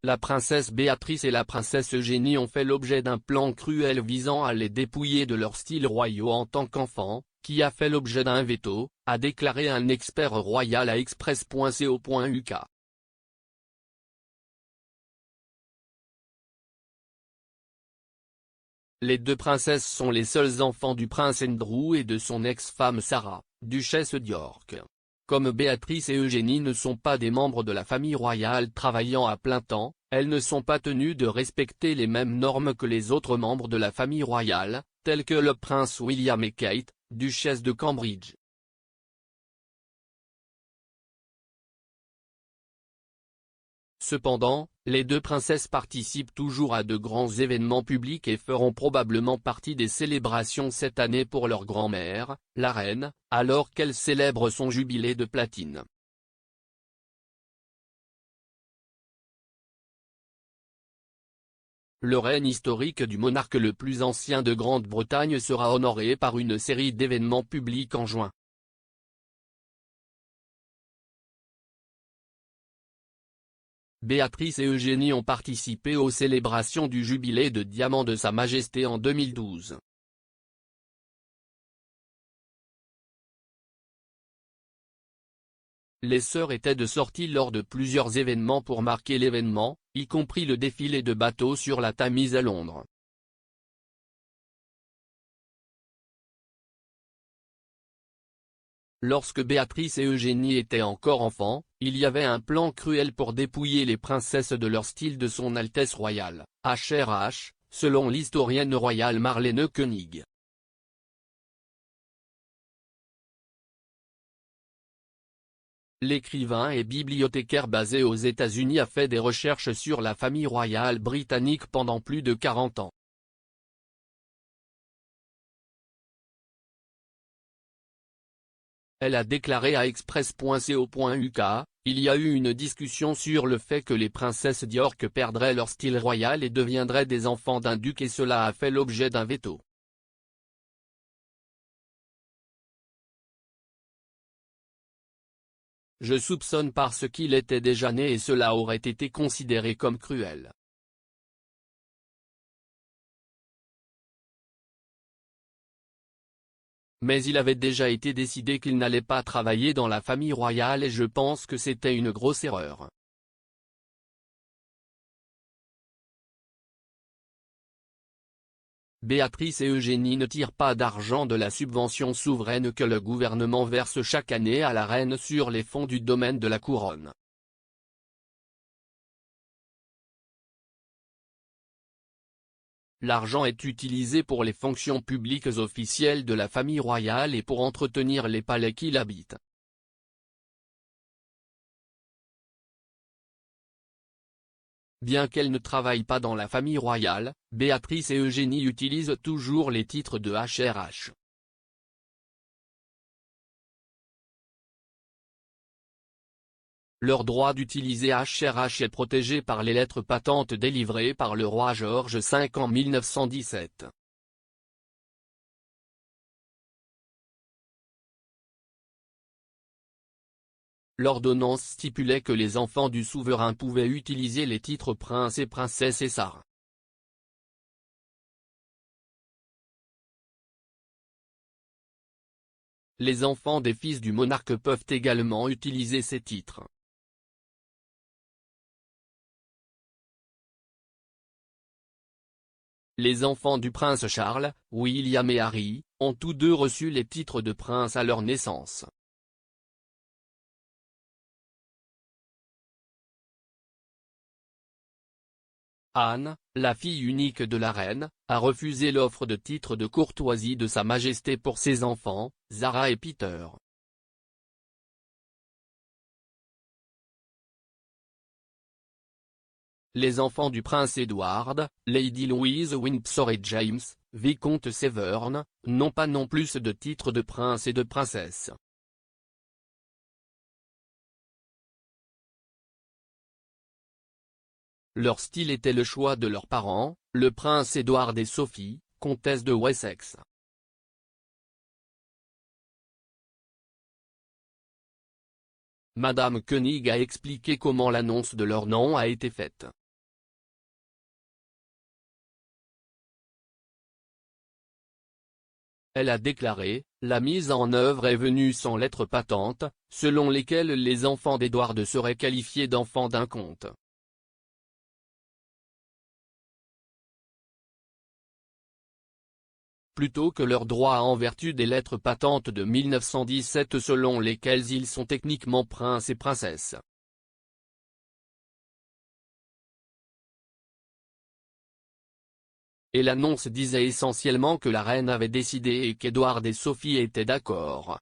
la princesse Béatrice et la princesse Eugénie ont fait l'objet d'un plan cruel visant à les dépouiller de leurs styles royaux en tant qu'enfants, qui a fait l'objet d'un veto, a déclaré un expert royal à express.co.uk. Les deux princesses sont les seuls enfants du prince Andrew et de son ex-femme Sarah, duchesse d'York. Comme Béatrice et Eugénie ne sont pas des membres de la famille royale travaillant à plein temps, elles ne sont pas tenues de respecter les mêmes normes que les autres membres de la famille royale, tels que le prince William et Kate, duchesse de Cambridge. Cependant, les deux princesses participent toujours à de grands événements publics et feront probablement partie des célébrations cette année pour leur grand-mère, la reine, alors qu'elle célèbre son jubilé de platine. Le règne historique du monarque le plus ancien de Grande-Bretagne sera honoré par une série d'événements publics en juin. Béatrice et Eugénie ont participé aux célébrations du jubilé de diamant de Sa Majesté en 2012. Les sœurs étaient de sortie lors de plusieurs événements pour marquer l'événement, y compris le défilé de bateaux sur la Tamise à Londres. Lorsque Béatrice et Eugénie étaient encore enfants, il y avait un plan cruel pour dépouiller les princesses de leur style de Son Altesse royale, HRH, selon l'historienne royale Marlene Koenig. L'écrivain et bibliothécaire basé aux États-Unis a fait des recherches sur la famille royale britannique pendant plus de 40 ans. Elle a déclaré à express.co.uk, il y a eu une discussion sur le fait que les princesses d'York perdraient leur style royal et deviendraient des enfants d'un duc et cela a fait l'objet d'un veto. Je soupçonne parce qu'il était déjà né et cela aurait été considéré comme cruel. Mais il avait déjà été décidé qu'il n'allait pas travailler dans la famille royale et je pense que c'était une grosse erreur. Béatrice et Eugénie ne tirent pas d'argent de la subvention souveraine que le gouvernement verse chaque année à la reine sur les fonds du domaine de la couronne. L'argent est utilisé pour les fonctions publiques officielles de la famille royale et pour entretenir les palais qu'il habite. Bien qu'elle ne travaille pas dans la famille royale, Béatrice et Eugénie utilisent toujours les titres de HRH. Leur droit d'utiliser HRH est protégé par les lettres patentes délivrées par le roi George V en 1917. L'ordonnance stipulait que les enfants du souverain pouvaient utiliser les titres prince et princesse et sar. Les enfants des fils du monarque peuvent également utiliser ces titres. Les enfants du prince Charles, William et Harry, ont tous deux reçu les titres de prince à leur naissance. Anne, la fille unique de la reine, a refusé l'offre de titre de courtoisie de Sa Majesté pour ses enfants, Zara et Peter. Les enfants du prince Edward, Lady Louise Windsor et James, vicomte Severn, n'ont pas non plus de titre de prince et de princesse. Leur style était le choix de leurs parents, le prince Édouard et Sophie, comtesse de Wessex. Madame Koenig a expliqué comment l'annonce de leur nom a été faite. Elle a déclaré: « La mise en œuvre est venue sans lettre patente, selon lesquelles les enfants d'Edward seraient qualifiés d'enfants d'un conte. Plutôt que leurs droits en vertu des lettres patentes de 1917 selon lesquelles ils sont techniquement princes et princesses. » Et l'annonce disait essentiellement que la reine avait décidé et qu'Edward et Sophie étaient d'accord.